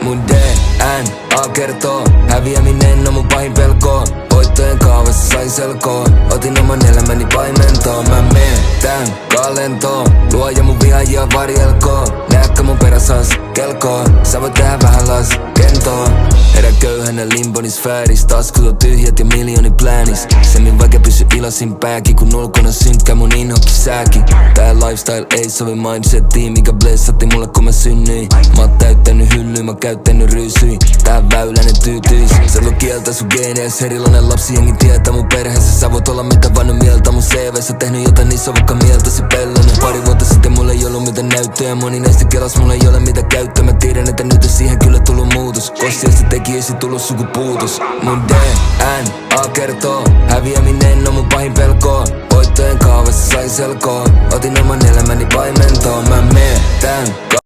Mun DNA kertoo, häviäminen on mun pahin pelko. Voittojen kaavassa sain selkoa, otin oman elämäni paimentoon. Mä meen tän kalentoon, luoja mun vihaajia varjelkoo. Näetkö mun peräsas kelkoo, sä voit tehdä vähän laskentoa. Herän köyhänä limbonin sfääris, taskut on tyhjät ja miljooni pläänis. Semmin vaikea pysy iloisin pääkin, kun ulkona synkkä mun inhokki sääki. Tää lifestyle ei sovi mindsettiin, mikä blessatti mulle kun mä synnyin. Mä oon täyttänyt hyllyä, mä käyttänyt ryysyin. Tää väylänen tyytyis, se voi kieltää sun geeneis. Erilainen lapsi jengi tietää mun perheessä. Sä voit olla mitä vannon mieltä mun CV:ssä. Tehnyt jotain niissä vaikka mieltäsi pellonen. Pari vuotta sitten mulla ei ollu mitä näyttöjä. Moni näistä kelas mulla ei ole mitä käyttöä. Mä tiedän että nyt on siihen kyllä tullut muutos. Kostiasta tekijöistä tullut sukupuutos. Mun DNA kertoo, häviäminen on mun pahin pelko. Voittojen kaavassa sain selkoa, otin oman elämäni paimentoon. Mä meen tän